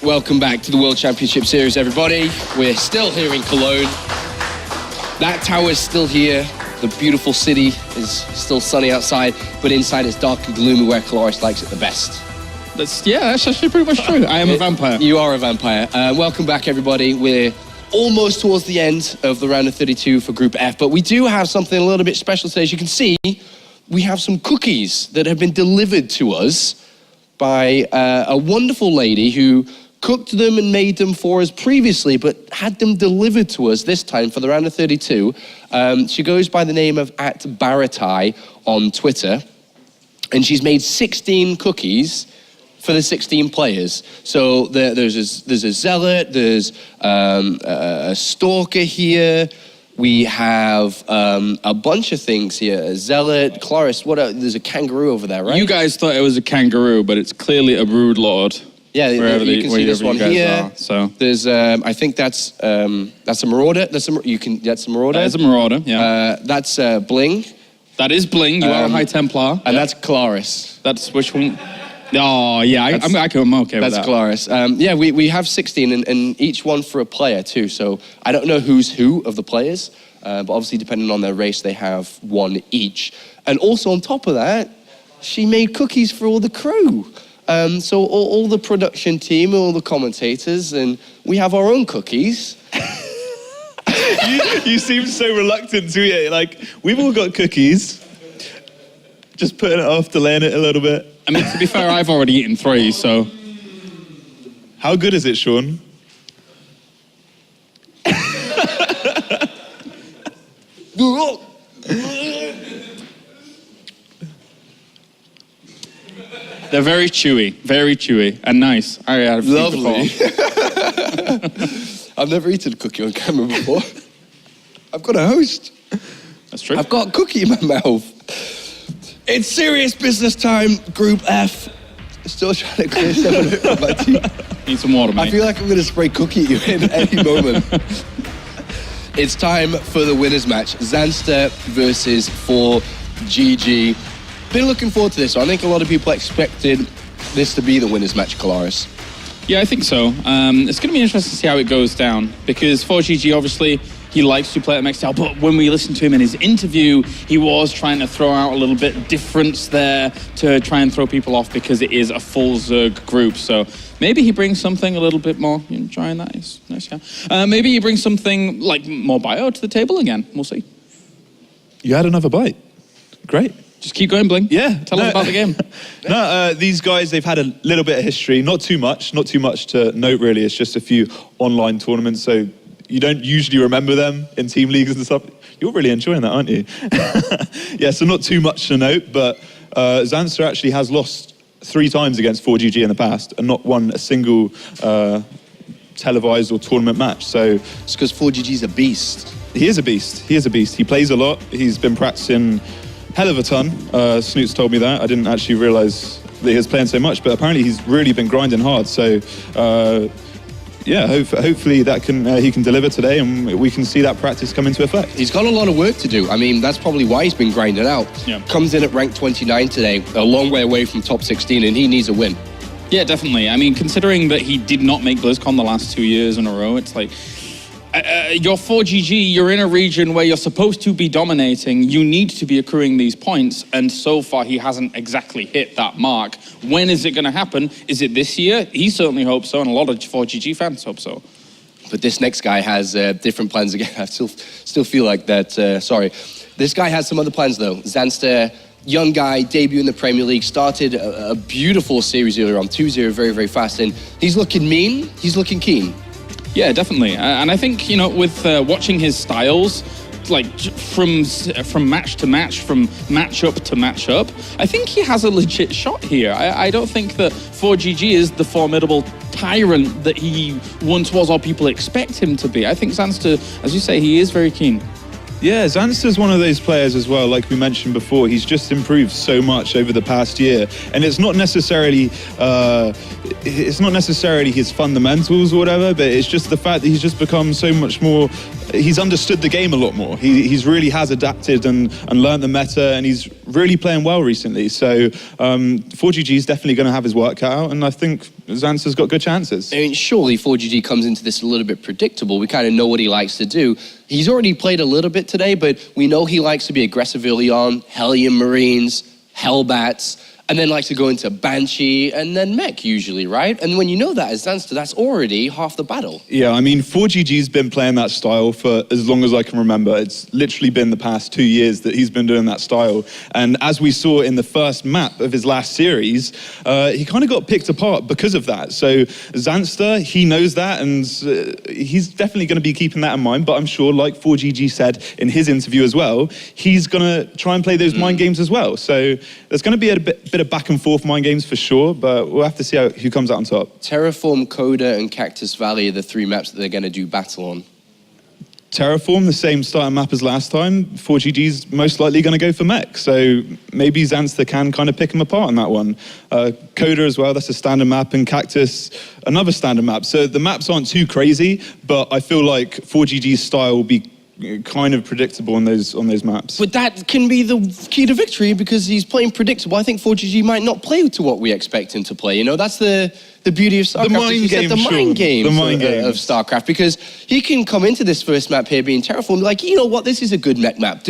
Welcome back to the World Championship Series, everybody. We're still here in Cologne. That tower is still here. The beautiful city is still sunny outside, but inside it's dark and gloomy where Coloris likes it the best. That's actually pretty much true. I am a vampire. You are a vampire. Welcome back, everybody. We're almost towards the end of the round of 32 for Group F, but we do have something a little bit special today. As you can see, we have some cookies that have been delivered to us by a wonderful lady who cooked them and made them for us previously, but had them delivered to us this time for the round of 32. She goes by the name of @Baratai on Twitter, and she's made 16 cookies for the 16 players. So there's a zealot, there's a stalker here. We have a bunch of things here. A zealot, Cloris, there's a kangaroo over there, right? You guys thought it was a kangaroo, but it's clearly a brood lord. Yeah, you can see this one here. So there's, I think that's a marauder. That's a marauder. That is a marauder. Yeah. That's Bling. That is Bling. You are a High Templar. And that's Claris. That's which one? Oh yeah, I'm okay with that. That's Claris. Yeah, we have 16, and each one for a player too. So I don't know who's who of the players, but obviously depending on their race, they have one each. And also on top of that, she made cookies for all the crew. So all the production team, all the commentators, and we have our own cookies. You seem so reluctant to eat it. Like, we've all got cookies. Just putting it off, delaying it a little bit. I mean, to be fair, I've already eaten 3, so. How good is it, Sean? They're very chewy, and nice. I had a few Lovely. before. I've never eaten a cookie on camera before. I've got a host. That's true. I've got a cookie in my mouth. It's serious business time, Group F. Still trying to clear some of it from my teeth. Need some water, mate. I feel like I'm going to spray cookie at you in any moment. It's time for the winners match. Zanster versus ForGG. Been looking forward to this. I think a lot of people expected this to be the winners match, Colaris. Yeah, I think so. It's going to be interesting to see how it goes down, because ForGG, obviously, he likes to play at MXL, but when we listened to him in his interview, he was trying to throw out a little bit of difference there to try and throw people off, because it is a full Zerg group. So maybe he brings something a little bit more. You trying that? It's nice, yeah. Maybe he brings something like more bio to the table again. We'll see. You had another bite. Great. Just keep going, Bling. Yeah. Tell us about the game. These guys, they've had a little bit of history. Not too much to note, really. It's just a few online tournaments, so you don't usually remember them in team leagues and stuff. You're really enjoying that, aren't you? Yeah, so not too much to note, but Zanster actually has lost 3 times against ForGG in the past and not won a single televised or tournament match. So it's because ForGG's a beast. He is a beast. He plays a lot. He's been practicing hell of a ton. Snoots told me that. I didn't actually realize that he was playing so much, but apparently he's really been grinding hard. So yeah, hopefully that he can deliver today, and we can see that practice come into effect. He's got a lot of work to do. I mean, that's probably why he's been grinding out. Yeah. Comes in at rank 29 today, a long way away from top 16, and he needs a win. Yeah, definitely. I mean, considering that he did not make BlizzCon the last 2 years in a row, it's like, you're ForGG, you're in a region where you're supposed to be dominating, you need to be accruing these points, and so far he hasn't exactly hit that mark. When is it going to happen? Is it this year? He certainly hopes so, and a lot of ForGG fans hope so. But this next guy has different plans again. I still feel like that, sorry. This guy has some other plans though. Zanster, young guy, debut in the Premier League, started a beautiful series earlier on, 2-0 very, very fast, and he's looking mean, he's looking keen. Yeah, definitely. And I think, with watching his styles, like from match to match, from matchup to matchup, I think he has a legit shot here. I don't think that ForGG is the formidable tyrant that he once was or people expect him to be. I think Zanster, as you say, he is very keen. Yeah, Zanster's one of those players as well, like we mentioned before. He's just improved so much over the past year, and it's not necessarily his fundamentals or whatever, but it's just the fact that he's just become so much more he's understood the game a lot more. He's really has adapted and learned the meta, and he's really playing well recently. So 4GG is definitely going to have his work cut out, and I think Zanster's got good chances. I mean, surely 4GG comes into this a little bit predictable. We kind of know what he likes to do. He's already played a little bit today, but we know he likes to be aggressive early on, Hellion Marines, Hellbats, and then likes to go into Banshee and then Mech usually, right? And when you know that as Zanster, that's already half the battle. Yeah, I mean, 4GG's been playing that style for as long as I can remember. It's literally been the past 2 years that he's been doing that style. And as we saw in the first map of his last series, he kind of got picked apart because of that. So Zanster, he knows that, and he's definitely going to be keeping that in mind. But I'm sure, like 4GG said in his interview as well, he's going to try and play those mind games as well. So there's going to be a bit of back and forth mind games for sure, but we'll have to see who comes out on top. Terraform, Coda, and Cactus Valley are the 3 maps that they're going to do battle on. Terraform, the same starting map as last time. 4GG's most likely going to go for Mech, so maybe Zanster can kind of pick him apart on that one. Coda as well, that's a standard map, and Cactus, another standard map. So the maps aren't too crazy, but I feel like 4GG's style will be kind of predictable on those maps. But that can be the key to victory because he's playing predictable. I think 4GG might not play to what we expect him to play. You know, that's the beauty of StarCraft. The mind games, the mind games of StarCraft, because he can come into this first map here being Terraform like, you know what, this is a good mech map.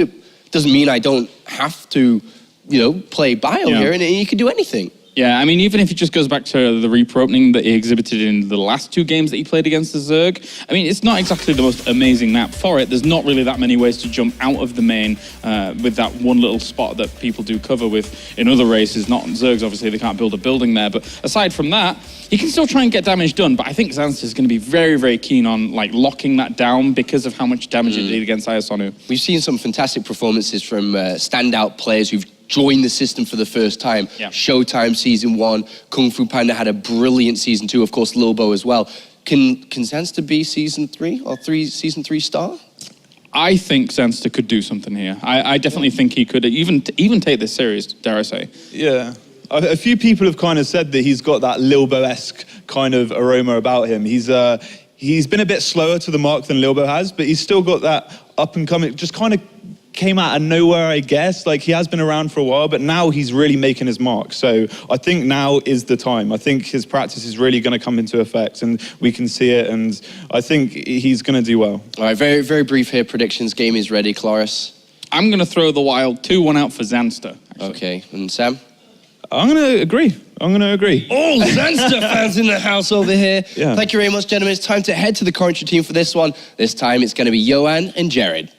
Doesn't mean I don't have to, you know, play Bio here, and he can do anything. Yeah, I mean, even if it just goes back to the Reaper opening that he exhibited in the last 2 games that he played against the Zerg, I mean, it's not exactly the most amazing map for it. There's not really that many ways to jump out of the main with that one little spot that people do cover with in other races. Not on Zergs, obviously, they can't build a building there. But aside from that, he can still try and get damage done. But I think Zanster is going to be very, very keen on like locking that down because of how much damage it did against Ayasonu. We've seen some fantastic performances from standout players who've joined the system for the first time. Yeah. Showtime Season 1, Kung Fu Panda had a brilliant Season 2, of course Lilbo as well. Can Zanster be Season 3 or Season 3 star? I think Zanster could do something here. I definitely think he could even take this series, dare I say. Yeah. A few people have kind of said that he's got that Lilbo-esque kind of aroma about him. He's been a bit slower to the mark than Lilbo has, but he's still got that up and coming, just kind of came out of nowhere, I guess. Like, he has been around for a while, but now he's really making his mark. So I think now is the time. I think his practice is really going to come into effect, and we can see it, and I think he's going to do well. All right, very, very brief here. Predictions. Game is ready. Cloris? I'm going to throw the wild 2-1 out for Zanster. Actually. Okay, and Sam? I'm going to agree. Oh, Zanster fans in the house over here. Yeah. Thank you very much, gentlemen. It's time to head to the commentary team for this one. This time it's going to be Johan and Jared.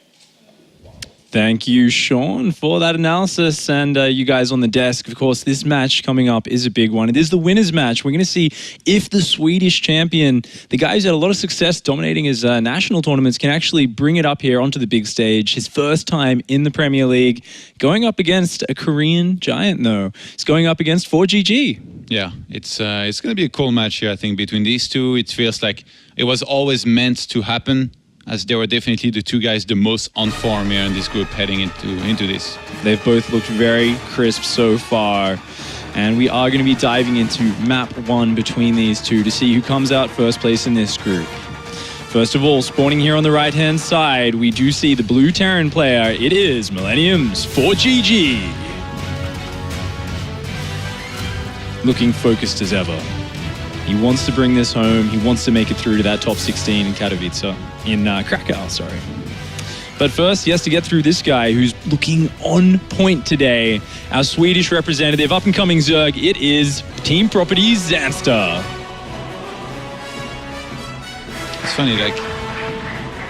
Thank you, Sean, for that analysis. And you guys on the desk, of course, this match coming up is a big one. It is the winner's match. We're going to see if the Swedish champion, the guy who's had a lot of success dominating his national tournaments, can actually bring it up here onto the big stage. His first time in the Premier League, going up against a Korean giant, though. He's going up against 4GG. Yeah, it's going to be a cool match here, I think, between these two. It feels like it was always meant to happen, as they were definitely the 2 guys the most on form here in this group heading into this. They've both looked very crisp so far. And we are going to be diving into map 1 between these two to see who comes out first place in this group. First of all, spawning here on the right-hand side, we do see the blue Terran player. It is Millennium's 4GG. Looking focused as ever. He wants to bring this home. He wants to make it through to that top 16 in Katowice. In Krakow, sorry. But first, he has to get through this guy who's looking on point today. Our Swedish representative, up-and-coming Zerg, it is Team Properties Zanster. It's funny, like,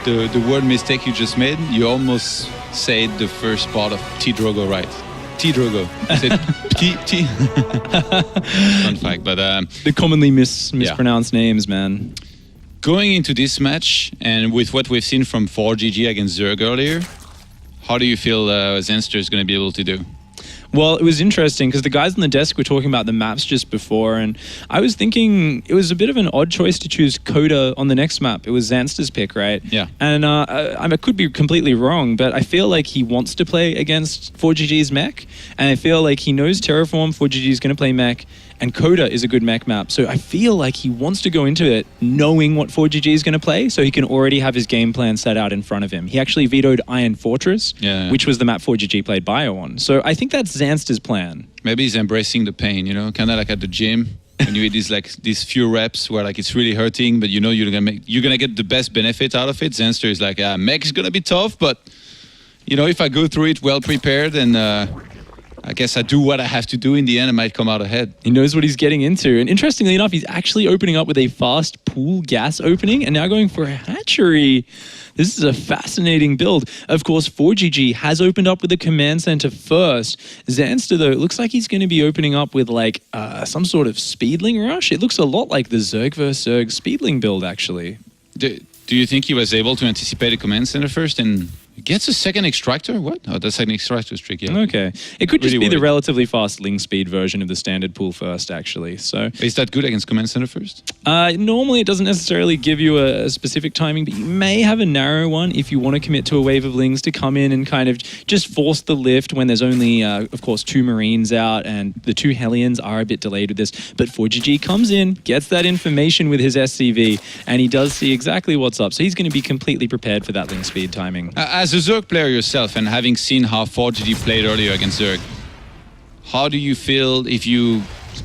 the word mistake you just made, you almost said the first part of T-Drogo right. T-Drogo. You said T. Fun fact, but... the commonly mispronounced names, man. Going into this match, and with what we've seen from 4GG against Zerg earlier, how do you feel Zanster is going to be able to do? Well, it was interesting because the guys on the desk were talking about the maps just before, and I was thinking it was a bit of an odd choice to choose Coda on the next map. It was Zanster's pick, right? Yeah. And I could be completely wrong, but I feel like he wants to play against 4GG's mech, and I feel like he knows Terraform, 4GG is going to play mech, and Coda is a good mech map. So I feel like he wants to go into it knowing what ForGG is going to play, so he can already have his game plan set out in front of him. He actually vetoed Iron Fortress, which was the map ForGG played Bio on. So I think that's Zanster's plan. Maybe he's embracing the pain, you know, kind of like at the gym. When you hit these few reps where like it's really hurting, but you know you're gonna get the best benefit out of it. Zanster is like, mech is gonna be tough, but you know, if I go through it well prepared, and I guess I do what I have to do, in the end I might come out ahead. He knows what he's getting into, and interestingly enough, he's actually opening up with a fast pool gas opening and now going for a hatchery. This is a fascinating build. Of course, ForGG has opened up with the command center first. Zanster, though, it looks like he's going to be opening up with like some sort of speedling rush. It looks a lot like the Zerg vs. Zerg speedling build, actually. Do you think he was able to anticipate the command center first and gets a second extractor? What? Oh, the second extractor is tricky. Yeah. Okay. It could just Really be the worried. relatively fast Ling speed version of the standard pool first, actually. So Is that good against command center first? normally it doesn't necessarily give you a specific timing, but you may have a narrow one if you want to commit to a wave of Lings to come in and kind of just force the lift when there's only, of course, 2 Marines out, and the 2 Hellions are a bit delayed with this. But ForGG comes in, gets that information with his SCV, and he does see exactly what's up. So he's going to be completely prepared for that Ling speed timing. As a Zerg player yourself, and having seen how ForGG played earlier against Zerg, how do you feel if you,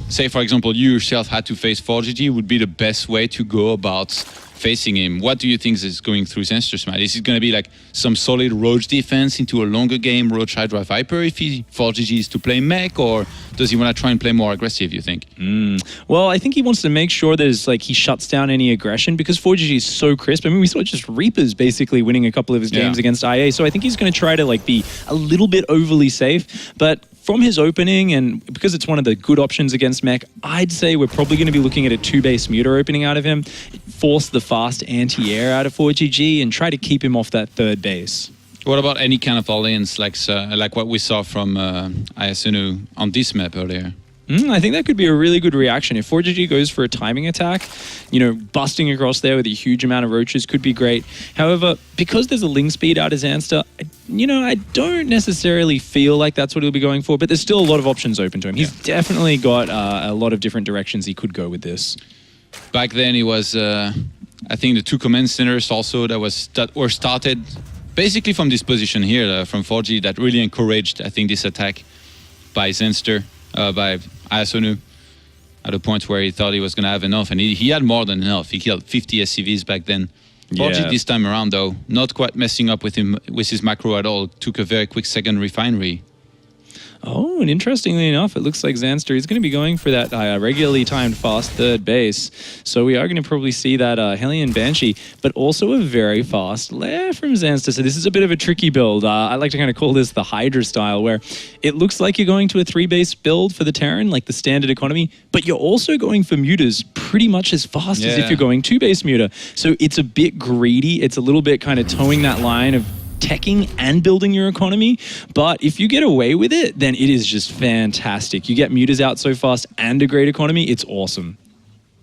say for example, you yourself had to face ForGG, would be the best way to go about facing him? What do you think is going through Zanster's mind? Is it going to be like some solid Roach defense into a longer game, Roach Hydra Viper, if ForGG is to play mech, or does he want to try and play more aggressive, you think? Well, I think he wants to make sure there's like he shuts down any aggression, because ForGG is so crisp. I mean, we saw just Reapers basically winning a couple of his games against IA, so I think he's going to try to like be a little bit overly safe. But from his opening, and because it's one of the good options against mech, I'd say we're probably going to be looking at a 2-base muter opening out of him, force the fast anti-air out of ForGG, and try to keep him off that 3rd base. What about any kind of alliance like what we saw from Ayasunu on this map earlier? I think that could be a really good reaction. If ForGG goes for a timing attack, you know, busting across there with a huge amount of roaches could be great. However, because there's a Ling speed out of Zanster, I don't necessarily feel like that's what he'll be going for, but there's still a lot of options open to him. He's definitely got a lot of different directions he could go with this. Back then he was, I think the 2 command centers also that were started basically from this position here from ForGG that really encouraged, I think, this attack by Zanster. By Ayasunu at a point where he thought he was going to have enough, and he had more than enough. He killed 50 SCVs back then. ForGG this time around, though, not quite messing up with his macro at all. Took a very quick second refinery. Oh, and interestingly enough, it looks like Zanster is going to be going for that regularly timed fast 3rd base. So we are going to probably see that Hellion Banshee, but also a very fast lair from Zanster. So this is a bit of a tricky build. I like to kind of call this the Hydra style, where it looks like you're going to a 3-base build for the Terran, like the standard economy, but you're also going for muters pretty much as fast as if you're going 2-base muter. So it's a bit greedy. It's a little bit kind of towing that line of teching and building your economy, but if you get away with it, then it is just fantastic. You get muters out so fast and a great economy, it's awesome.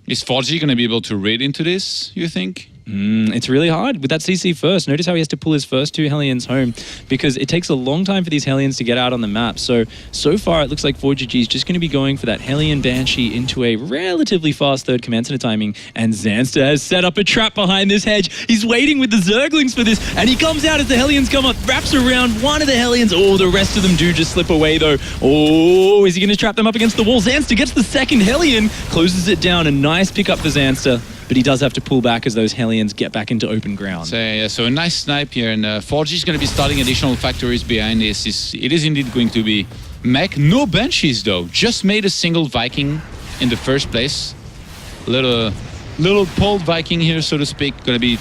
Is ForGG going to be able to read into this, you think? It's really hard with that CC first. Notice how he has to pull his first 2 Hellions home, because it takes a long time for these Hellions to get out on the map. So far it looks like ForGG is just going to be going for that Hellion Banshee into a relatively fast 3rd command center timing, and Zanster has set up a trap behind this hedge. He's waiting with the Zerglings for this, and he comes out as the Hellions come up, wraps around one of the Hellions. Oh, the rest of them do just slip away though. Oh, is he going to trap them up against the wall? Zanster gets the 2nd Hellion, closes it down. A nice pickup for Zanster, but he does have to pull back as those Hellions get back into open ground. So a nice snipe here, and ForGG is going to be starting additional factories behind this. It is indeed going to be mech. No Banshees though, just made a single Viking in the first place. Little pulled Viking here, so to speak, going to be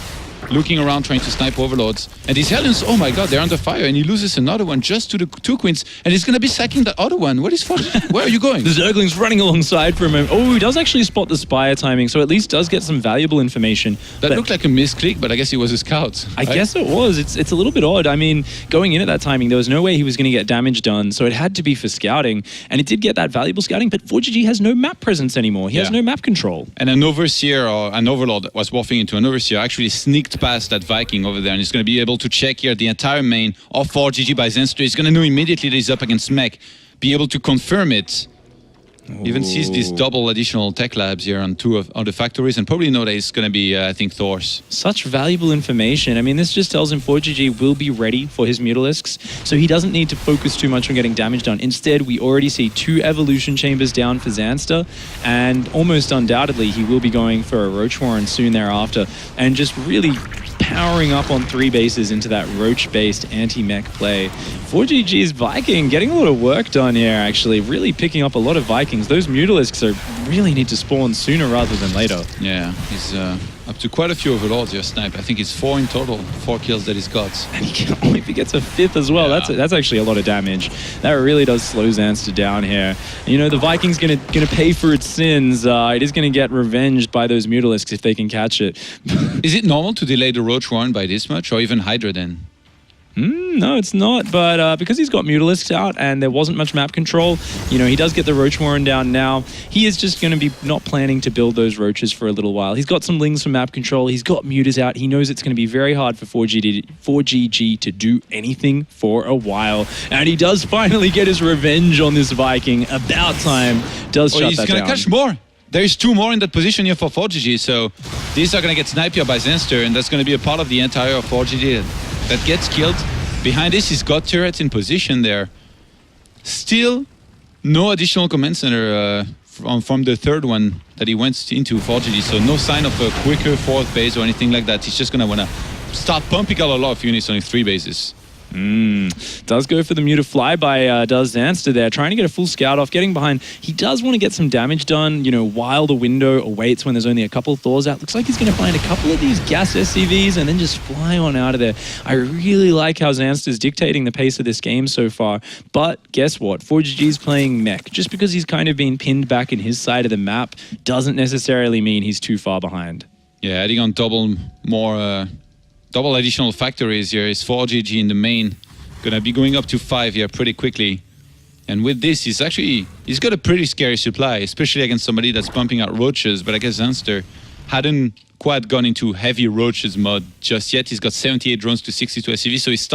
looking around trying to snipe overlords. And these Hellions, oh my god, they're under fire, and he loses another one just to the 2 queens, and he's going to be sacking the other one. What is ForGG? Where are you going? The Zergling's running alongside for a moment. Oh, he does actually spot the Spire timing, so at least does get some valuable information. That looked like a misclick, but I guess he was a scout. I guess it was. It's a little bit odd. I mean, going in at that timing, there was no way he was going to get damage done, so it had to be for scouting, and it did get that valuable scouting, but ForGG has no map presence anymore. He has no map control. And an Overseer or an Overlord that was morphing into an Overseer actually sneaked past that Viking over there, and he's going to be able to check here the entire main of ForGG by Zanster. He's going to know immediately that he's up against mech, be able to confirm it. Even sees these double additional tech labs here on two of the factories, and probably know that it's going to be, I think, Thor's. Such valuable information. I mean, this just tells him ForGG will be ready for his Mutalisks, so he doesn't need to focus too much on getting damage done. Instead, we already see 2 evolution chambers down for Zanster, and almost undoubtedly he will be going for a Roach Warren soon thereafter, and just really powering up on 3 bases into that Roach-based anti-mech play. ForGG's Viking getting a lot of work done here, actually. Really picking up a lot of Vikings. Those Mutalisks really need to spawn sooner rather than later. Yeah, he's up to quite a few overlords here, Snipe. I think it's 4 in total, 4 kills that he's got. And if he gets a 5th as well, Yeah. that's actually a lot of damage. That really does slow Zanster down here. And, you know, the Viking's gonna pay for its sins. It is gonna get revenged by those Mutalisks if they can catch it. Is it normal to delay the Roach Warren by this much, or even Hydra then? No, it's not, but because he's got Mutalisks out and there wasn't much map control, you know, he does get the Roach Warren down now. He is just going to be not planning to build those Roaches for a little while. He's got some Lings for map control. He's got Mutas out. He knows it's going to be very hard for 4GG to do anything for a while. And he does finally get his revenge on this Viking. About time. Does shut that down. He's going to catch more. There's 2 more in that position here for 4GG, so these are going to get sniped here by Zanster, and that's going to be a part of the entire 4GG that gets killed. Behind this, he's got turrets in position there. Still, no additional command center from the 3rd one that he went into 4GG, so no sign of a quicker 4th base or anything like that. He's just going to want to start pumping out a lot of units on 3 bases. Does go for the Muta flyby, does Zanster there, trying to get a full scout off, getting behind. He does want to get some damage done, you know, while the window awaits when there's only a couple of Thors out. Looks like he's going to find a couple of these gas SCVs and then just fly on out of there. I really like how Zanster's dictating the pace of this game so far, but guess what? 4GG's playing mech. Just because he's kind of been pinned back in his side of the map doesn't necessarily mean he's too far behind. Yeah, adding on double additional factories here is 4GG in the main. Gonna be going up to 5 here pretty quickly. And with this, he's got a pretty scary supply, especially against somebody that's pumping out Roaches, but I guess Zanster hadn't quite gone into heavy Roaches mode just yet. He's got 78 drones to 62 SCV, so it's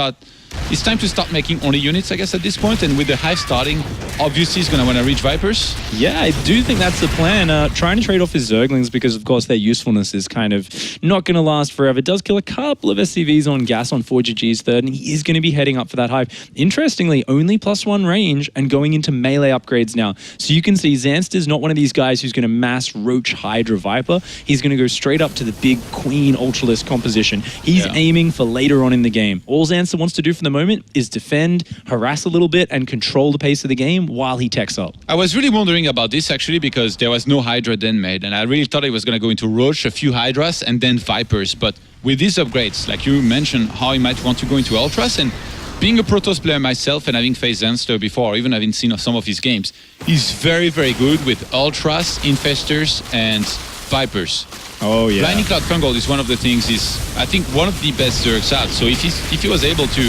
time to start making only units, I guess, at this point. And with the Hive starting, obviously he's going to want to reach Vipers. Yeah, I do think that's the plan. Trying to trade off his Zerglings because, of course, their usefulness is kind of not going to last forever. Does kill a couple of SCVs on gas on 4GG's 3rd, and he is going to be heading up for that Hive. Interestingly, only +1 range and going into melee upgrades now. So you can see Zanster's not one of these guys who's going to mass Roach Hydra Viper. He's going to go straight up to the big Queen Ultralisk composition. He's aiming for later on in the game. All Zanster wants to do for the moment is defend, harass a little bit, and control the pace of the game while he techs up. I was really wondering about this actually because there was no Hydra then made, and I really thought it was going to go into Roach, a few Hydras, and then Vipers. But with these upgrades, like you mentioned, how he might want to go into Ultras, and being a Protoss player myself and having faced Zanster before, or even having seen some of his games, he's very, very good with Ultras, Infestors, and Vipers. Oh, yeah. Blinding Cloud Fungal is one of the things, I think, one of the best Zergs out. So if he was able to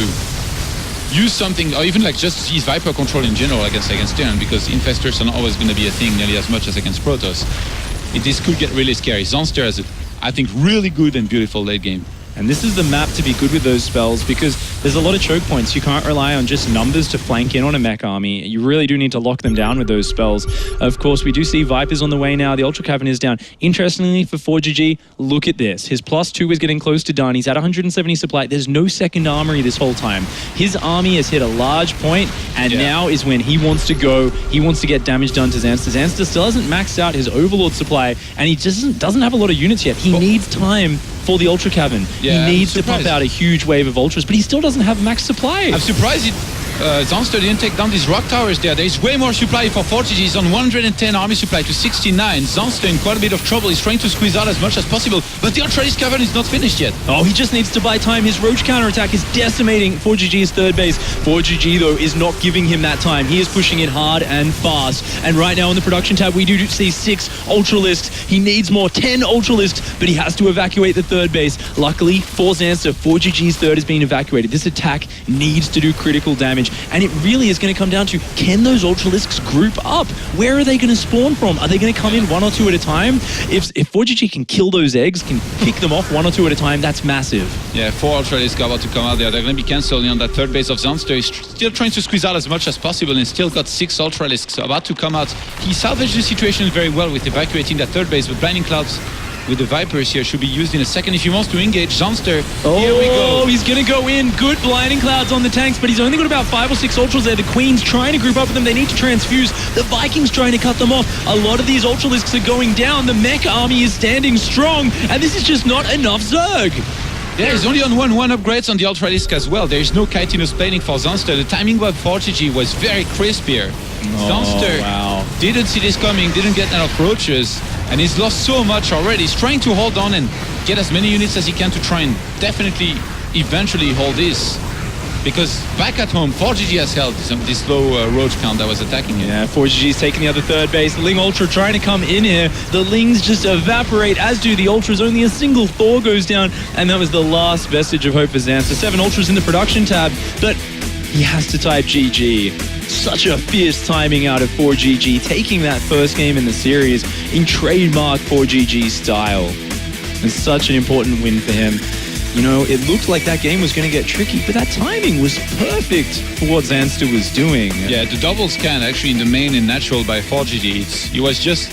use something, or even like just his Viper control in general against Terran, because Infestors are not always going to be a thing nearly as much as against Protoss, this could get really scary. Zanster has, I think, really good and beautiful late game. And this is the map to be good with those spells because there's a lot of choke points. You can't rely on just numbers to flank in on a mech army. You really do need to lock them down with those spells. Of course, we do see Vipers on the way now. The Ultra Cavern is down. Interestingly, for 4GG, look at this. His +2 is getting close to done. He's at 170 supply. There's no second armory this whole time. His army has hit a large point, and now is when he wants to go. He wants to get damage done to Zanster. Zanster still hasn't maxed out his Overlord supply, and he just doesn't have a lot of units yet. He needs time for the Ultra Cavern. Yeah, he needs to pump out a huge wave of Ultras, but he still doesn't have max supply. I'm surprised Zanster didn't take down these rock towers there. There's way more supply for 4GG. He's on 110 army supply to 69. Zanster in quite a bit of trouble. He's trying to squeeze out as much as possible, but the Ultralisk Cavern is not finished yet. Oh, he just needs to buy time. His Roach counterattack is decimating 4GG's 3rd base. 4GG, though, is not giving him that time. He is pushing it hard and fast. And right now in the production tab, we do see 6 Ultralisks. He needs more, 10 Ultralisks, but he has to evacuate the 3rd base. Luckily for Zanster, 4GG's 3rd is being evacuated. This attack needs to do critical damage. damage. And it really is going to come down to, can those Ultralisks group up? Where are they going to spawn from? Are they going to come in one or two at a time? If ForGG can kill those eggs, can pick them off one or two at a time, that's massive. Yeah, 4 Ultralisks are about to come out there. They're going to be cancelling on that third base of Zanster. He's still trying to squeeze out as much as possible and still got 6 Ultralisks about to come out. He salvaged the situation very well with evacuating that third base, but Blinding Clouds with the Vipers here should be used in a second if he wants to engage Zanster. Here we go. Oh, he's going to go in. Good Blinding Clouds on the tanks, but he's only got about 5 or 6 Ultras there. The Queen's trying to group up with them. They need to transfuse. The Vikings trying to cut them off. A lot of these Ultralisks are going down. The mech army is standing strong, and this is just not enough Zerg. Yeah, he's only on 1 upgrades on the Ultralisk as well. There is no Chitinous plating for Zanster. The timing by ForGG was very crisp here. Zanster didn't see this coming, didn't get enough roaches, and he's lost so much already. He's trying to hold on and get as many units as he can to try and definitely eventually hold this. Because back at home, ForGG has held this low roach count that was attacking him. Yeah, ForGG's taking the other third base. The Ling Ultra trying to come in here. The Lings just evaporate, as do the Ultras. Only a single Thor goes down, and that was the last vestige of hope for Zanster. 7 Ultras in the production tab, but he has to type GG. Such a fierce timing out of ForGG, taking that first game in the series in trademark ForGG style. And such an important win for him. You know, it looked like that game was going to get tricky, but that timing was perfect for what Zanster was doing. Yeah, the double scan actually in the main and natural by ForGG. It was just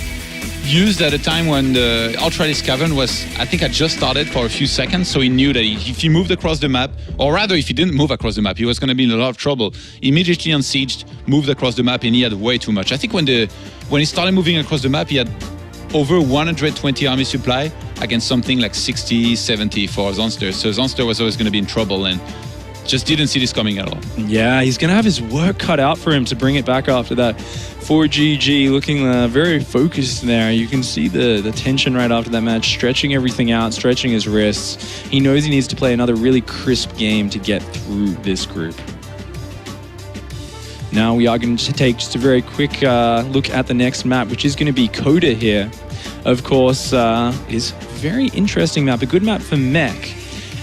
used at a time when the Ultralisk Cavern was, I think, had just started for a few seconds, so he knew that if he moved across the map, or rather if he didn't move across the map, he was going to be in a lot of trouble. Immediately unsieged, moved across the map, and he had way too much. I think when he started moving across the map, he had over 120 army supply against something like 60, 70 for Zanster. So Zanster was always going to be in trouble and just didn't see this coming at all. Yeah, he's going to have his work cut out for him to bring it back after that. ForGG looking very focused there. You can see the tension right after that match, stretching everything out, stretching his wrists. He knows he needs to play another really crisp game to get through this group. Now we are going to take just a very quick look at the next map, which is going to be Coda here. Of course, is a very interesting map, a good map for mech.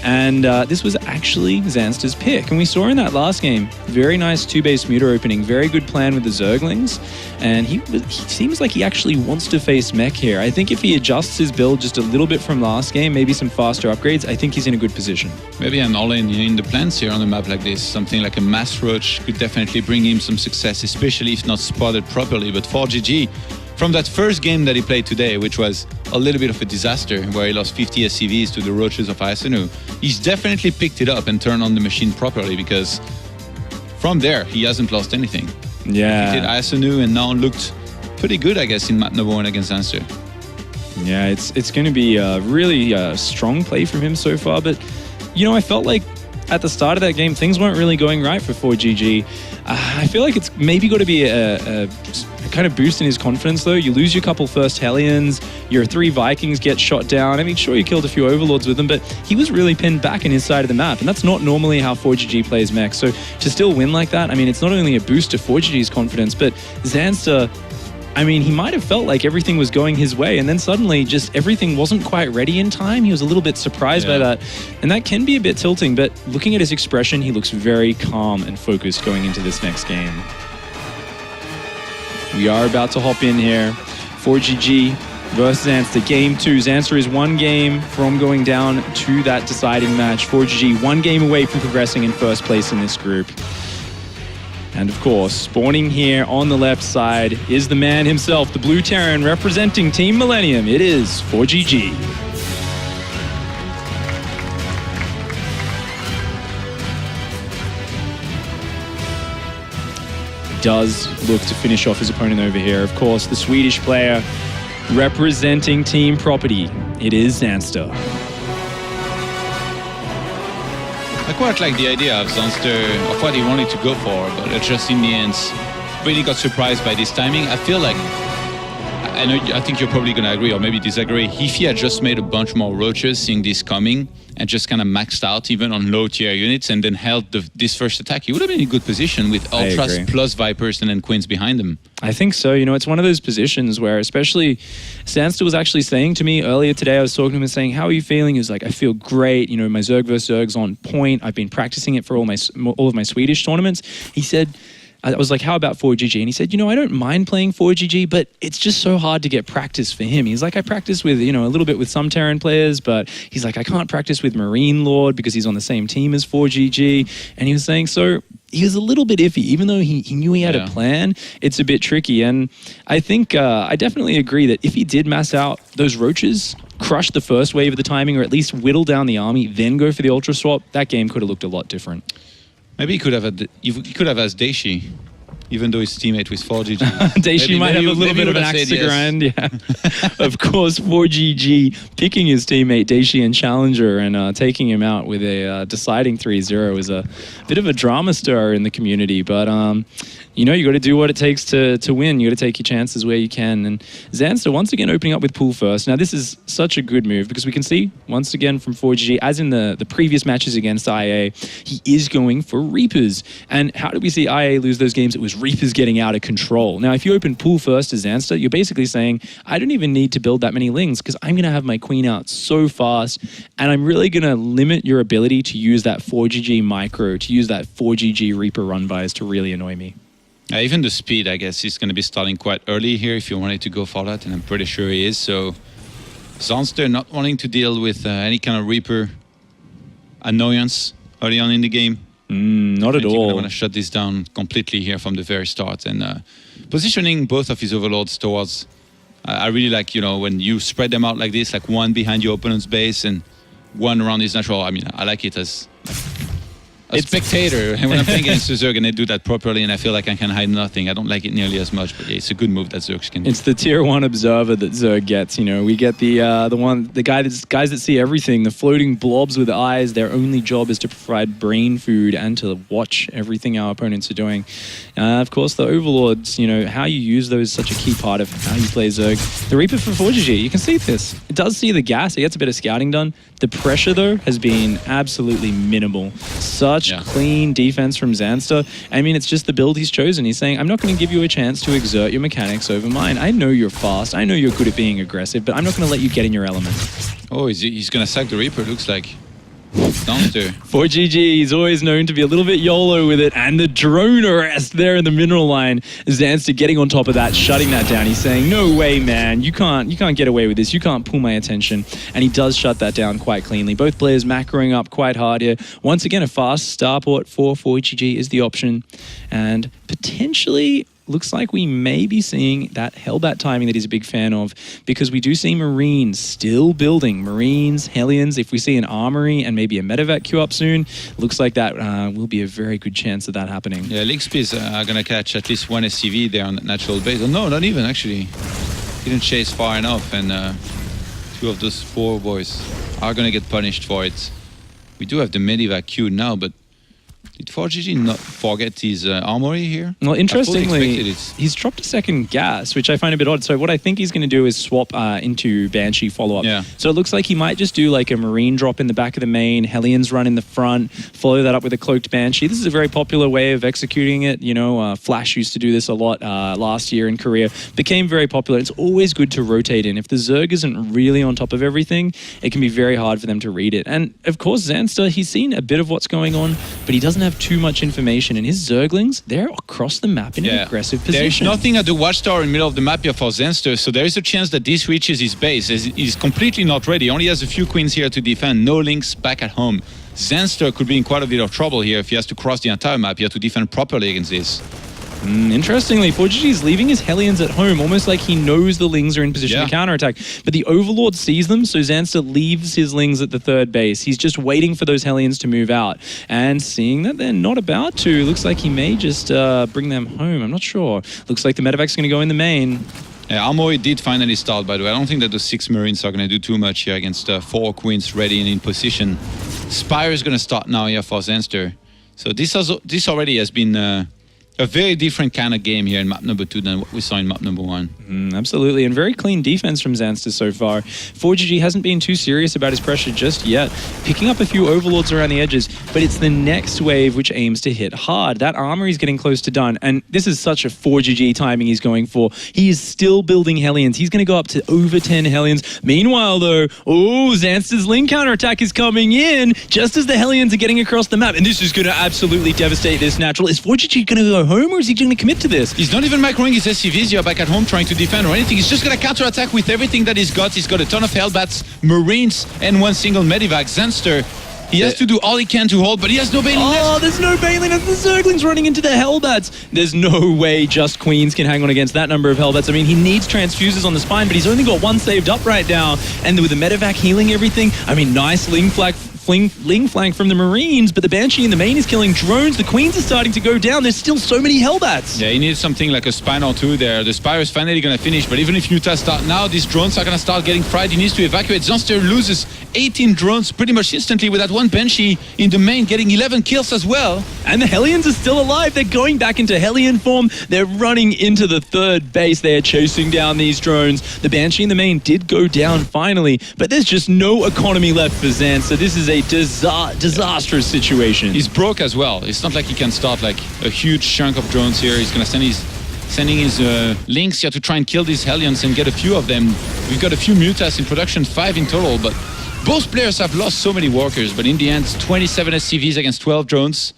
And this was actually Zanster's pick. And we saw in that last game, very nice 2-base muter opening, very good plan with the Zerglings. And he seems like he actually wants to face mech here. I think if he adjusts his build just a little bit from last game, maybe some faster upgrades, I think he's in a good position. Maybe an all-in in the plans here on a map like this. Something like a Mass Roach could definitely bring him some success, especially if not spotted properly. But ForGG, from that first game that he played today, which was a little bit of a disaster, where he lost 50 SCVs to the Roaches of Asanu, he's definitely picked it up and turned on the machine properly, because from there, he hasn't lost anything. Yeah. He did Asanu and now looked pretty good, I guess, in map number 1 against Zanster. Yeah, it's going to be a really strong play from him so far. But, you know, I felt like at the start of that game, things weren't really going right for ForGG. I feel like it's maybe got to be a kind of boost in his confidence, though. You lose your couple first Hellions, your 3 Vikings get shot down. I mean, sure, you killed a few Overlords with them, but he was really pinned back in his side of the map, and that's not normally how ForGG plays mech. So to still win like that, I mean, it's not only a boost to ForGG's confidence, but Zanster, I mean, he might have felt like everything was going his way, and then suddenly just everything wasn't quite ready in time. He was a little bit surprised by that, and that can be a bit tilting, but looking at his expression, he looks very calm and focused going into this next game. We are about to hop in here. ForGG versus Zanster, game 2. Zanster is 1 game from going down to that deciding match. ForGG 1 game away from progressing in first place in this group. And of course, spawning here on the left side is the man himself, the blue Terran representing Team Millennium. It is ForGG. Does look to finish off his opponent over here. Of course, the Swedish player representing Team Property. It is Zanster. I quite like the idea of Zanster, of what he wanted to go for, but just in the end, really got surprised by this timing. I feel like I think you're probably going to agree or maybe disagree. If he had just made a bunch more roaches, seeing this coming, and just kind of maxed out even on low tier units and then held this first attack, he would have been in a good position with Ultras agree. plus Vipers and then Queens behind him. I think so. You know, it's one of those positions where, especially, Zanster was actually saying to me earlier today, I was talking to him and saying, how are you feeling? He was like, I feel great. You know, my Zerg vs. Zerg's on point. I've been practicing it for all of my Swedish tournaments. He said, I was like, how about ForGG? And he said, you know, I don't mind playing ForGG, but it's just so hard to get practice for him. He's like, I practice with, you know, a little bit with some Terran players, but he's like, I can't practice with Marine Lord because he's on the same team as ForGG. And he was saying, so he was a little bit iffy, even though he knew he had a plan. It's a bit tricky. And I think I definitely agree that if he did mass out those roaches, crush the first wave of the timing, or at least whittle down the army, then go for the ultra swap, that game could have looked a lot different. Maybe he could have asked Daishi, even though he's teammate with ForGG. Daishi might have a little bit of an axe to grind. Yeah. Of course, ForGG picking his teammate Daishi in Challenger and taking him out with a deciding 3-0 is a bit of a drama stir in the community. But you know, you got to do what it takes to win. You got to take your chances where you can. And Zanster once again opening up with pool first. Now this is such a good move because we can see once again from ForGG, as in the previous matches against IA, he is going for Reapers. And how did we see IA lose those games? It was Reapers getting out of control. Now if you open pool first as Zanster, you're basically saying, I don't even need to build that many lings because I'm going to have my queen out so fast, and I'm really going to limit your ability to use that ForGG micro, to use that ForGG Reaper run bys to really annoy me. Even the speed, I guess, is going to be starting quite early here if you wanted to go for that, and I'm pretty sure he is. So Zanster not wanting to deal with any kind of Reaper annoyance early on in the game. Not at all. I want to shut this down completely here from the very start, and positioning both of his overlords towards. I really like, you know, when you spread them out like this, like one behind your opponent's base and one around his natural. I mean, I like it as a spectator. And when I'm playing against the Zerg and they do that properly, and I feel like I can hide nothing, I don't like it nearly as much. But yeah, it's a good move that Zergs can do. It's the tier 1 observer that Zerg gets. You know, we get the guys that see everything, the floating blobs with eyes. Their only job is to provide brain food and to watch everything our opponents are doing. Of course, the overlords. You know, how you use those is such a key part of how you play Zerg. The Reaper for ForGG, you can see this. It does see the gas. It gets a bit of scouting done. The pressure though has been absolutely minimal. Such clean defense from Zanster. I mean, it's just the build he's chosen. He's saying, I'm not going to give you a chance to exert your mechanics over mine. I know you're fast. I know you're good at being aggressive, but I'm not going to let you get in your element. Oh, he's going to sack the Reaper, looks like. Zanster. ForGG, he's always known to be a little bit YOLO with it, and the drone arrest there in the mineral line. Zanster getting on top of that, shutting that down. He's saying, no way, man, you can't get away with this. You can't pull my attention. And he does shut that down quite cleanly. Both players macroing up quite hard here. Once again, a fast starport for ForGG is the option, and potentially looks like we may be seeing that Hellbat timing that he's a big fan of, because we do see Marines still building. Marines, Hellions, if we see an armory and maybe a medevac queue up soon, looks like that will be a very good chance of that happening. Yeah, Lixpies are going to catch at least one SCV there on that natural base. Oh, no, not even, actually. Didn't chase far enough, and two of those four boys are going to get punished for it. We do have the medevac queued now, but did ForGG not forget his armory here? Well, interestingly, he's dropped a second gas, which I find a bit odd. So what I think he's going to do is swap into Banshee follow-up. Yeah. So it looks like he might just do like a Marine drop in the back of the main, Hellions run in the front, follow that up with a cloaked Banshee. This is a very popular way of executing it. You know, Flash used to do this a lot last year in Korea. Became very popular. It's always good to rotate in. If the Zerg isn't really on top of everything, it can be very hard for them to read it. And of course, Zanster, he's seen a bit of what's going on, but he doesn't have too much information, and his Zerglings, they're across the map in an aggressive position. There's nothing at the watchtower in the middle of the map here for Zanster, so there is a chance that this reaches his base. He's completely not ready. Only has a few queens here to defend, no links back at home. Zanster could be in quite a bit of trouble here if he has to cross the entire map here to defend properly against this. Interestingly, ForGG is leaving his Hellions at home, almost like he knows the Lings are in position to counterattack. But the Overlord sees them, so Zanster leaves his Lings at the third base. He's just waiting for those Hellions to move out. And seeing that they're not about to, looks like he may just bring them home. I'm not sure. Looks like the medevac's going to go in the main. Yeah, Armory did finally start, by the way. I don't think that the 6 Marines are going to do too much here against 4 Queens ready and in position. Spire is going to start now here for Zanster. So this already has been a very different kind of game here in map number 2 than what we saw in map number 1. Absolutely, and very clean defense from Zanster so far. ForGG hasn't been too serious about his pressure just yet, picking up a few overlords around the edges, but it's the next wave which aims to hit hard. That armory is getting close to done, and this is such a ForGG timing he's going for. He is still building Hellions. He's going to go up to over 10 Hellions. Meanwhile, though, Zanster's Ling counterattack is coming in just as the Hellions are getting across the map, and this is going to absolutely devastate this natural. Is ForGG going to go home, or is he going to commit to this? He's not even microing his SCVs. You're back at home trying to defend or anything. He's just going to counterattack with everything that he's got. He's got a ton of Hellbats, Marines, and one single Medivac. Zanster, he has to do all he can to hold, but he has no Baneling left. Oh, there's no Baneling. That's the Zerglings running into the Hellbats. There's no way just Queens can hang on against that number of Hellbats. I mean, he needs transfuses on the spine, but he's only got one saved up right now. And with the Medivac healing everything, I mean, nice Ling flank from the Marines, but the Banshee in the main is killing drones. The Queens are starting to go down. There's still so many Hellbats. Yeah, he needs something like a Spine or two there. The Spire is finally going to finish, but even if Nuta start now, these drones are going to start getting fried. He needs to evacuate. Zanster loses 18 drones pretty much instantly with that one Banshee in the main, getting 11 kills as well. And the Hellions are still alive. They're going back into Hellion form. They're running into the third base. They're chasing down these drones. The Banshee in the main did go down finally, but there's just no economy left for Zanster. This is a disastrous situation. He's broke as well. It's not like he can start like a huge chunk of drones here. He's going to sending his links here to try and kill these Hellions and get a few of them. We've got a few Mutas in production, 5 in total, but both players have lost so many workers, but in the end, 27 SCVs against 12 drones.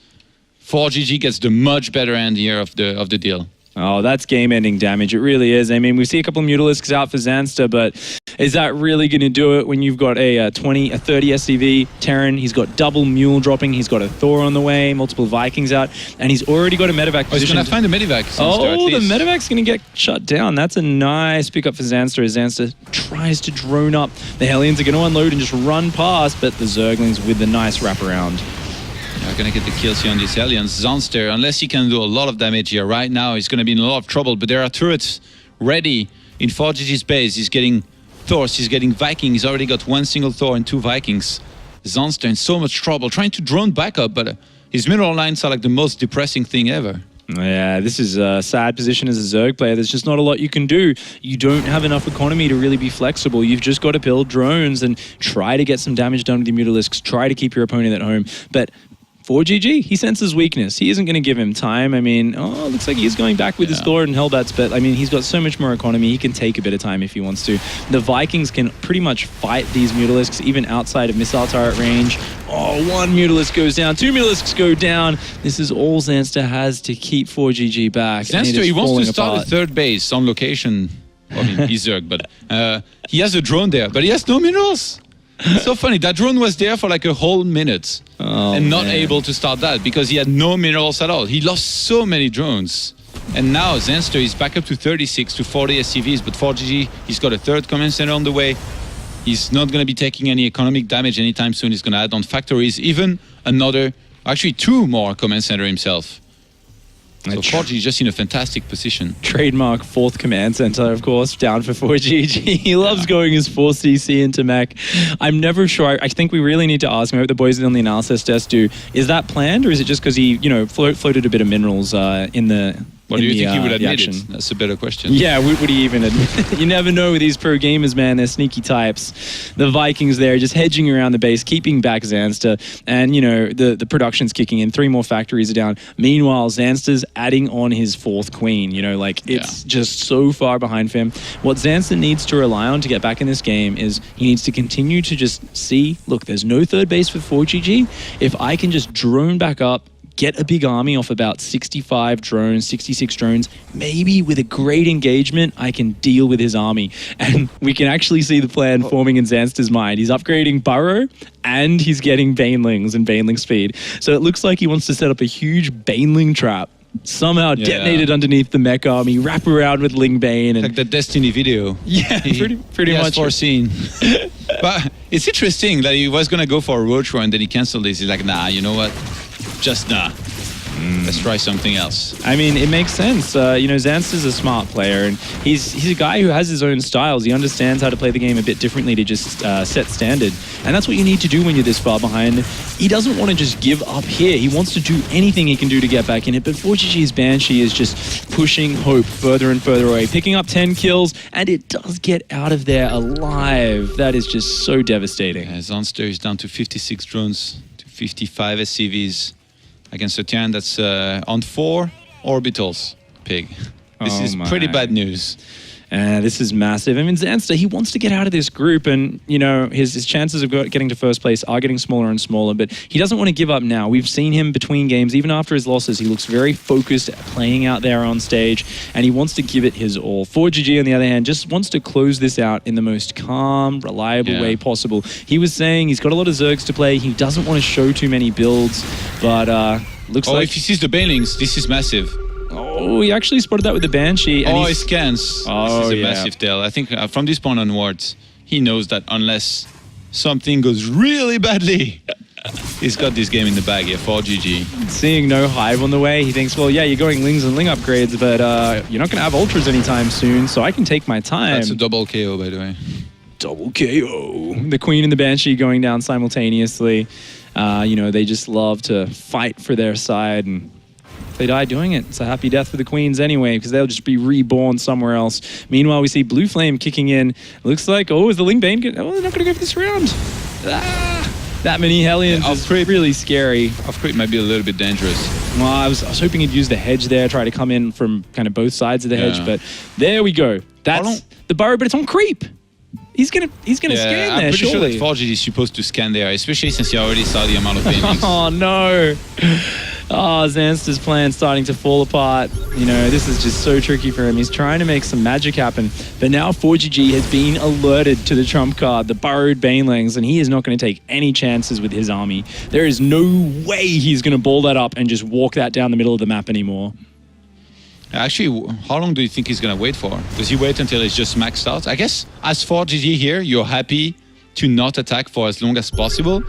ForGG gets the much better end here of the deal. Oh, that's game-ending damage. It really is. I mean, we see a couple of Mutalisks out for Zanster, but is that really going to do it when you've got a 30 SCV Terran? He's got double Mule dropping. He's got a Thor on the way, multiple Vikings out, and he's already got a Medivac position. He's going to find a Medivac. The Medivac's going to get shut down. That's a nice pickup for Zanster as Zanster tries to drone up. The Hellions are going to unload and just run past, but the Zerglings with the nice wraparound. Are going to get the kills here on these Hellions. Zanster, unless he can do a lot of damage here right now, he's going to be in a lot of trouble. But there are turrets ready in ForGG's base. He's getting Thors, he's getting Vikings. He's already got one single Thor and 2 Vikings. Zanster in so much trouble, trying to drone back up, but his mineral lines are like the most depressing thing ever. Yeah, this is a sad position as a Zerg player. There's just not a lot you can do. You don't have enough economy to really be flexible. You've just got to build drones and try to get some damage done with your Mutalisks. Try to keep your opponent at home. But ForGG, he senses weakness. He isn't going to give him time. I mean, looks like he's going back with his Thor and Hellbats, but I mean, he's got so much more economy. He can take a bit of time if he wants to. The Vikings can pretty much fight these Mutalisks even outside of missile turret range. Oh, one Mutalisk goes down, 2 Mutalisks go down. This is all Zanster has to keep ForGG back. Zanster, he wants to start a third base on location. I mean, he's Zerg, but he has a drone there, but he has no minerals. It's so funny. That drone was there for like a whole minute and not able to start that because he had no minerals at all. He lost so many drones. And now Zanster is back up to 36 to 40 SCVs, but ForGG, he's got a third command center on the way. He's not going to be taking any economic damage anytime soon. He's going to add on factories, even actually 2 more command center himself. So ForGG is just in a fantastic position. Trademark 4th command center, of course, down for ForGG. He loves going his 4CC into mech. I'm never sure. I think we really need to ask him what the boys on the analysis desk do. Is that planned, or is it just because he, floated a bit of minerals in the What do you think he would admit action? it? That's a better question. Yeah, would he even admit it? You never know with these pro gamers, man. They're sneaky types. The Vikings there just hedging around the base, keeping back Zanster. And, the production's kicking in. 3 more factories are down. Meanwhile, Zanster's adding on his 4th queen. It's just so far behind for him. What Zanster needs to rely on to get back in this game is he needs to continue to just see, look, there's no third base for ForGG. If I can just drone back up, get a big army off about 65 drones, 66 drones. Maybe with a great engagement, I can deal with his army. And we can actually see the plan forming in Zanster's mind. He's upgrading Burrow and he's getting Banelings and Baneling speed. So it looks like he wants to set up a huge Baneling trap. Somehow detonated underneath the mech army, wrap around with Ling Bane. And like the Destiny video. Yeah, pretty much. Foreseen. But it's interesting that he was going to go for a roach war and then he canceled this. He's like, nah, you know what? Just nah. Let's try something else. I mean, it makes sense. Zanster's a smart player, and he's a guy who has his own styles. He understands how to play the game a bit differently to just set standard. And that's what you need to do when you're this far behind. He doesn't want to just give up here. He wants to do anything he can do to get back in it. But ForGG's Banshee is just pushing Hope further and further away, picking up 10 kills, and it does get out of there alive. That is just so devastating. Zanster is down to 56 drones, to 55 SCVs against a Terran that's on 4 orbitals, Pig. This is pretty bad news. This is massive. I mean, Zanster, he wants to get out of this group, and, his chances of getting to first place are getting smaller and smaller, but he doesn't want to give up now. We've seen him between games, even after his losses. He looks very focused at playing out there on stage, and he wants to give it his all. ForGG, on the other hand, just wants to close this out in the most calm, reliable way possible. He was saying he's got a lot of Zergs to play. He doesn't want to show too many builds, but looks like... if he sees the Banelings, this is massive. Oh, he actually spotted that with the Banshee. And he scans. This is a massive tell. I think from this point onwards, he knows that unless something goes really badly, he's got this game in the bag here, ForGG. Seeing no Hive on the way, he thinks, well, yeah, you're going Lings and Ling upgrades, but you're not going to have Ultras anytime soon, so I can take my time. That's a double KO, by the way. Double KO. The Queen and the Banshee going down simultaneously. They just love to fight for their side, and they die doing it. It's a happy death for the Queens anyway, because they'll just be reborn somewhere else. Meanwhile, we see Blue Flame kicking in. Looks like, is the Ling Bane they're not going to go for this round. That many Hellions is really scary. Off crit might be a little bit dangerous. Well, I was hoping he'd use the hedge there, try to come in from kind of both sides of the hedge, but there we go. That's the burrow, but it's on creep. He's gonna scan there, I'm pretty surely. sure that ForGG is supposed to scan there, especially since you already saw the amount of Banelings. Oh, no. Zanster's plan starting to fall apart. This is just so tricky for him. He's trying to make some magic happen, but now ForGG has been alerted to the trump card, the burrowed Banelings, and he is not going to take any chances with his army. There is no way he's going to ball that up and just walk that down the middle of the map anymore. Actually, how long do you think he's going to wait for? Does he wait until he's just maxed out? I guess as ForGG here, you're happy to not attack for as long as possible.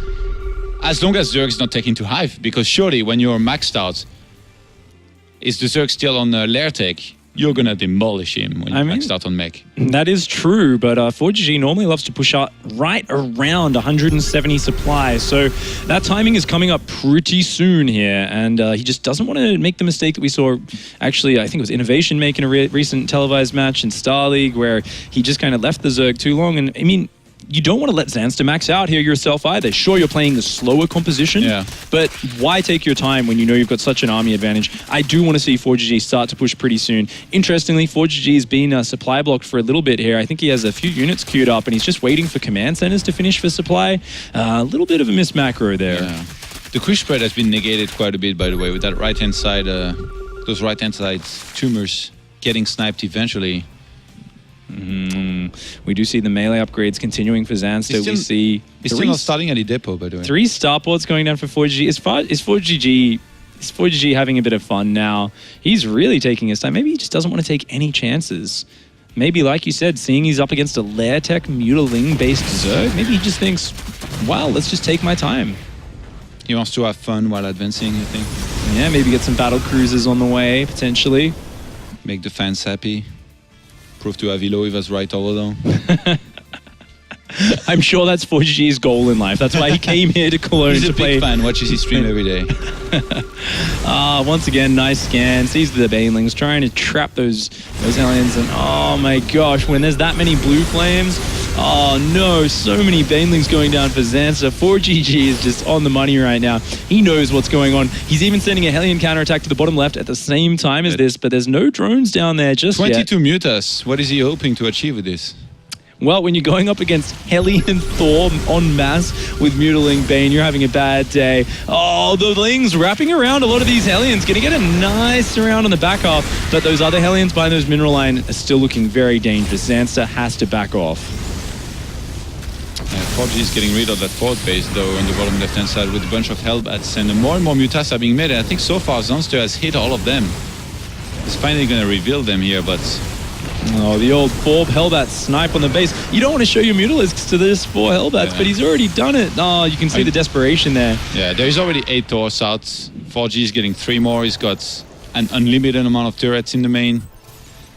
As long as Zerg is not taking to Hive, because surely when you're maxed out, is the Zerg still on lair take? You're gonna demolish him when you're maxed out on mech. That is true, but ForGG normally loves to push out right around 170 supply, so that timing is coming up pretty soon here, and he just doesn't want to make the mistake that we saw, actually, I think it was Innovation making a recent televised match in Star League, where he just kind of left the Zerg too long, and I mean, you don't want to let Zanster max out here yourself either. Sure, you're playing the slower composition, but why take your time when you know you've got such an army advantage? I do want to see ForGG start to push pretty soon. Interestingly, ForGG has been supply blocked for a little bit here. I think he has a few units queued up, and he's just waiting for command centers to finish for supply. A little bit of a miss macro there. Yeah. The push spread has been negated quite a bit, by the way, with that right-hand side, those right-hand side tumors getting sniped eventually. We do see the melee upgrades continuing for Zanster. He's still not starting any depot, by the way. 3 starports going down for ForGG. Is ForGG having a bit of fun now? He's really taking his time. Maybe he just doesn't want to take any chances. Maybe, like you said, seeing he's up against a lair tech mutiling-based Zerg, maybe he just thinks, wow, let's just take my time. He wants to have fun while advancing, I think. Yeah, maybe get some battle cruisers on the way, potentially. Make the fans happy. Prove to Avilo he was right all along. I'm sure that's ForGG's goal in life. That's why he came here to Cologne He's to play. He's a big fan, watches his stream every day. Once again, nice scan. Sees the Banelings trying to trap those aliens. And oh my gosh, when there's that many blue flames, oh no, so many Banelings going down for Zanster. ForGG is just on the money right now. He knows what's going on. He's even sending a Hellion counterattack to the bottom left at the same time as this, but there's no drones down there just 22 yet. mutas. What is he hoping to achieve with this? Well, when you're going up against Hellion Thor en masse with Mutiling Bane, you're having a bad day. Oh, the Lings wrapping around a lot of these Hellions. Going to get a nice round on the back half, but those other Hellions behind those mineral line are still looking very dangerous. Zanster has to back off. ForGG is getting rid of that fourth base, though, on the bottom left-hand side with a bunch of Hellbats, and more and more mutas are being made, and I think so far Zanster has hit all of them. He's finally going to reveal them here, but... Oh, the old 4 Hellbat snipe on the base. You don't want to show your Mutalisks to this 4 Hellbats, but he's already done it. Oh, you can see the desperation there. Yeah, there's already 8 Thors out 4G is getting 3 more. He's got an unlimited amount of turrets in the main.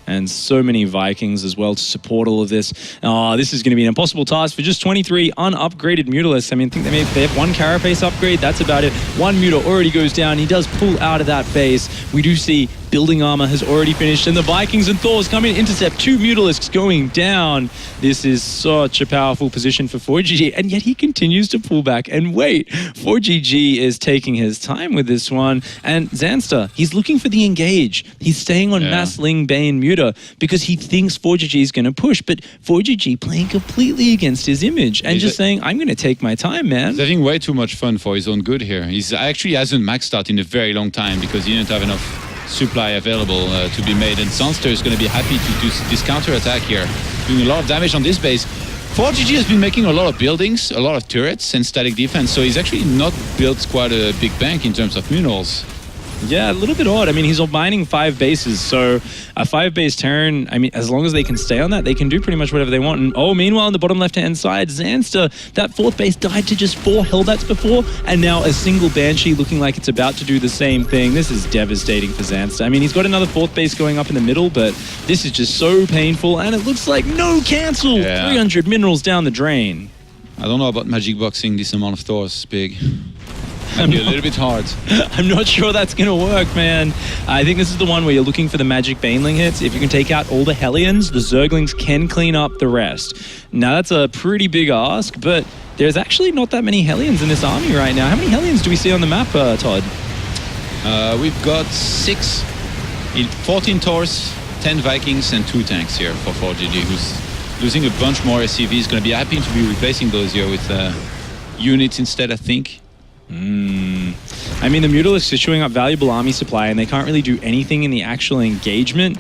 And so many Vikings as well to support all of this. This is going to be an impossible task for just 23 unupgraded Mutalisks. I mean, I think they have 1 Carapace upgrade. That's about it. 1 Muta already goes down. He does pull out of that base. We do see building armor has already finished, and the Vikings and Thors come in, intercept 2 Mutalisks going down. This is such a powerful position for ForGG, and yet he continues to pull back and wait. ForGG is taking his time with this one, and Zanster, he's looking for the engage. He's staying on Mass Ling Bane Muta because he thinks ForGG is going to push, but ForGG playing completely against his image and just saying, I'm going to take my time, man. He's having way too much fun for his own good here. He's actually hasn't maxed out in a very long time because he didn't have enough supply available to be made, and Zanster is going to be happy to do this counter attack here, doing a lot of damage on this base. ForGG has been making a lot of buildings, a lot of turrets and static defense, so he's actually not built quite a big bank in terms of minerals. Yeah, a little bit odd. I mean, he's mining 5 bases, so a 5-base Terran, I mean, as long as they can stay on that, they can do pretty much whatever they want. And meanwhile, on the bottom left-hand side, Zanster, that 4th base died to just 4 Hellbats before, and now a single Banshee looking like it's about to do the same thing. This is devastating for Zanster. I mean, he's got another 4th base going up in the middle, but this is just so painful, and it looks like no cancel. 300 minerals down the drain. I don't know about Magic Boxing this amount of Thors is big. Might be a little bit hard. I'm not sure that's going to work, man. I think this is the one where you're looking for the magic Baneling hits. If you can take out all the Hellions, the Zerglings can clean up the rest. Now, that's a pretty big ask, but there's actually not that many Hellions in this army right now. How many Hellions do we see on the map, Todd? We've got 14 Thors, 10 Vikings, and 2 tanks here for ForGG, who's losing a bunch more SCVs. He's going to be happy to be replacing those here with units instead, I think. I mean, the Mutalisks are chewing up valuable army supply, and they can't really do anything in the actual engagement.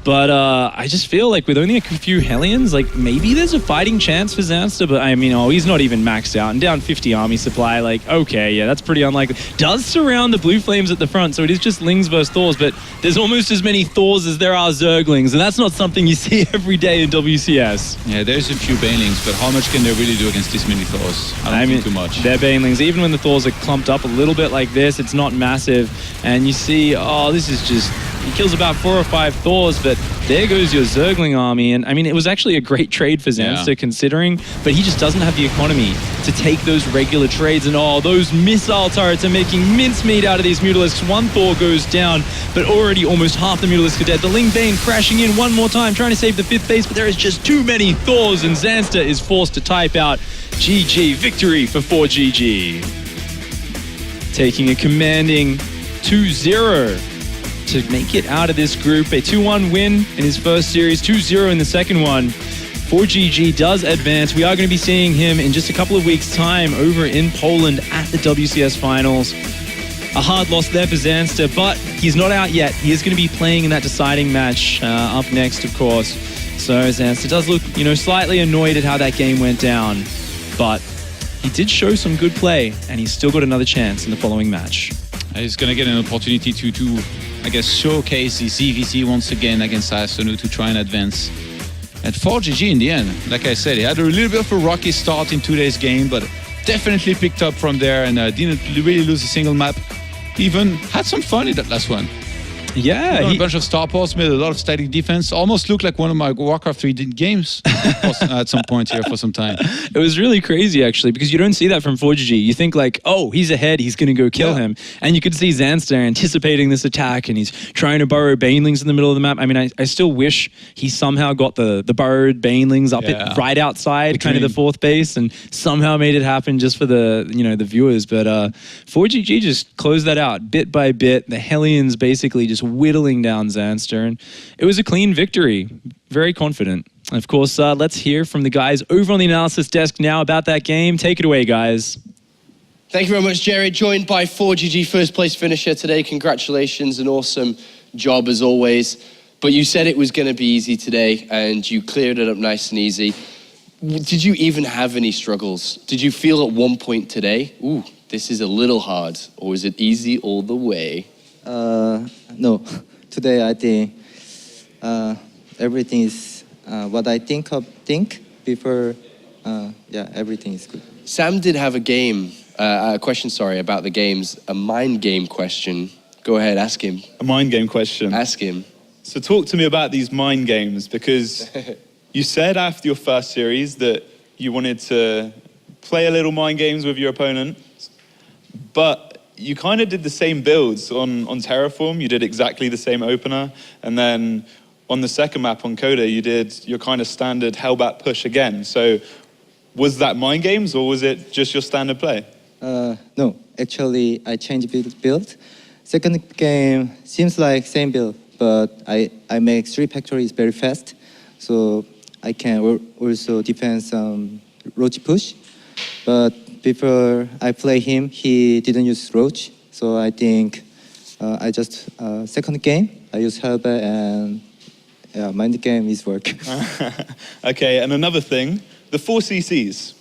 But I just feel like with only a few Hellions, like maybe there's a fighting chance for Zanster, but I mean, he's not even maxed out and down 50 army supply. Like, okay, yeah, that's pretty unlikely. Does surround the blue flames at the front, so it is just Lings versus Thors, but there's almost as many Thors as there are Zerglings, and that's not something you see every day in WCS. Yeah, there's a few Banelings, but how much can they really do against this many Thors? I don't think too much. They're Banelings. Even when the Thors are clumped up a little bit like this, it's not massive, and you see, this is just... He kills about 4 or 5 Thors, but there goes your Zergling army. And I mean, it was actually a great trade for Zanster considering, but he just doesn't have the economy to take those regular trades. And those missile turrets are making mincemeat out of these Mutalisks. 1 Thor goes down, but already almost half the Mutalisks are dead. The Ling Bane crashing in one more time, trying to save the 5th base, but there is just too many Thors, and Zanster is forced to type out GG, victory for ForGG. Taking a commanding 2-0. to make it out of this group. A 2-1 win in his first series, 2-0 in the second one. ForGG does advance. We are going to be seeing him in just a couple of weeks' time over in Poland at the WCS Finals. A hard loss there for Zanster, but he's not out yet. He is going to be playing in that deciding match up next, of course. So Zanster does look, slightly annoyed at how that game went down, but he did show some good play, and he's still got another chance in the following match. He's going to get an opportunity to I guess, showcase his CVC once again against Asunu to try and advance. And ForGG in the end, like I said, he had a little bit of a rocky start in today's game, but definitely picked up from there and didn't really lose a single map. Even had some fun in that last one. Yeah. A bunch of starports, made a lot of static defense. Almost looked like one of my Warcraft 3 games at some point here for some time. It was really crazy, actually, because you don't see that from ForGG. You think like, he's ahead, he's going to go kill him. And you could see Zanster anticipating this attack, and he's trying to burrow Banelings in the middle of the map. I mean, I still wish he somehow got the burrowed Banelings up right outside kind of the 4th base and somehow made it happen just for the, the viewers. But ForGG just closed that out bit by bit. The Hellions basically just whittling down Zanster, and it was a clean victory. Very confident. Of course, let's hear from the guys over on the analysis desk now about that game. Take it away, guys. Thank you very much, Jared. Joined by ForGG first place finisher today. Congratulations, an awesome job as always. But you said it was going to be easy today, and you cleared it up nice and easy. Did you even have any struggles? Did you feel at one point today, this is a little hard, or is it easy all the way? No, today I think everything is what I think before. Everything is good. Sam did have a game a question, sorry, about the games. A mind game question. Go ahead, ask him. A mind game question. Ask him. So talk to me about these mind games, because you said after your first series that you wanted to play a little mind games with your opponent, but you kind of did the same builds on Terraform. You did exactly the same opener, and then on the second map on Coda, you did your kind of standard Hellbat push again. So was that mind games, or was it just your standard play? No, actually, I changed build. Second game seems like same build, but I make 3 factories very fast, so I can also defend some roach push. But before I play him, he didn't use roach, so I think I just second game I use Hellbat, and yeah, mind game is work. Okay, and another thing, the 4 CCs.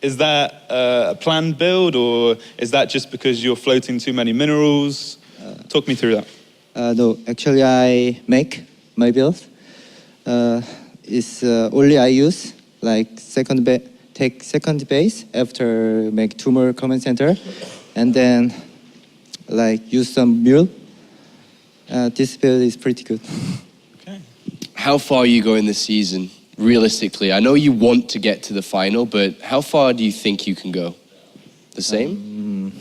Is that a planned build, or is that just because you're floating too many minerals? Talk me through that. No, actually I make my build. It's only I use like take second base after make 2 more command center, and then like use some mule. This build is pretty good. Okay. How far are you going this season, realistically? I know you want to get to the final, but how far do you think you can go? The same?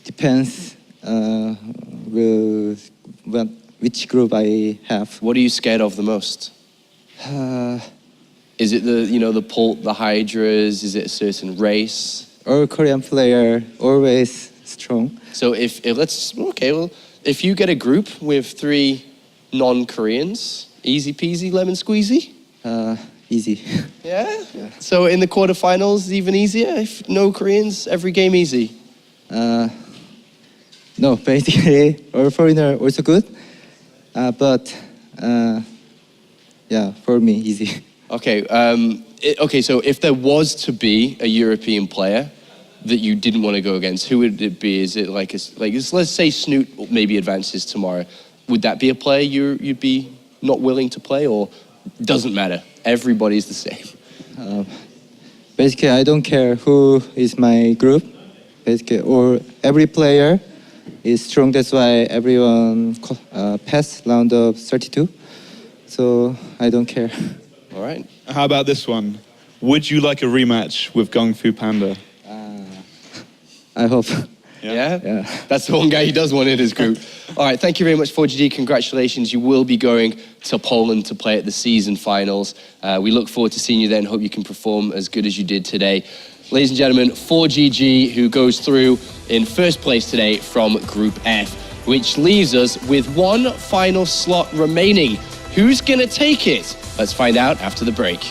Depends which group I have. What are you scared of the most? Is it the Pult, the Hydras? Is it a certain race? All Korean player always strong. So if you get a group with 3 non-Koreans, easy peasy lemon squeezy? Easy. Yeah? So in the quarterfinals, even easier? If no Koreans, every game easy? No, basically all foreigner also good, but yeah, for me easy. Okay. So if there was to be a European player that you didn't want to go against, who would it be? Is it let's say Snoot maybe advances tomorrow? Would that be a player you'd be not willing to play, or doesn't matter? Everybody's the same. Basically, I don't care who is my group. Basically, or every player is strong. That's why everyone passed round of 32. So I don't care. All right. How about this one? Would you like a rematch with Gung Fu Panda? I hope. Yeah? Yeah. That's the one guy he does want in his group. All right, thank you very much, ForGG. Congratulations. You will be going to Poland to play at the season finals. We look forward to seeing you then. Hope you can perform as good as you did today. Ladies and gentlemen, ForGG, who goes through in first place today from Group F, which leaves us with 1 final slot remaining. Who's going to take it? Let's find out after the break.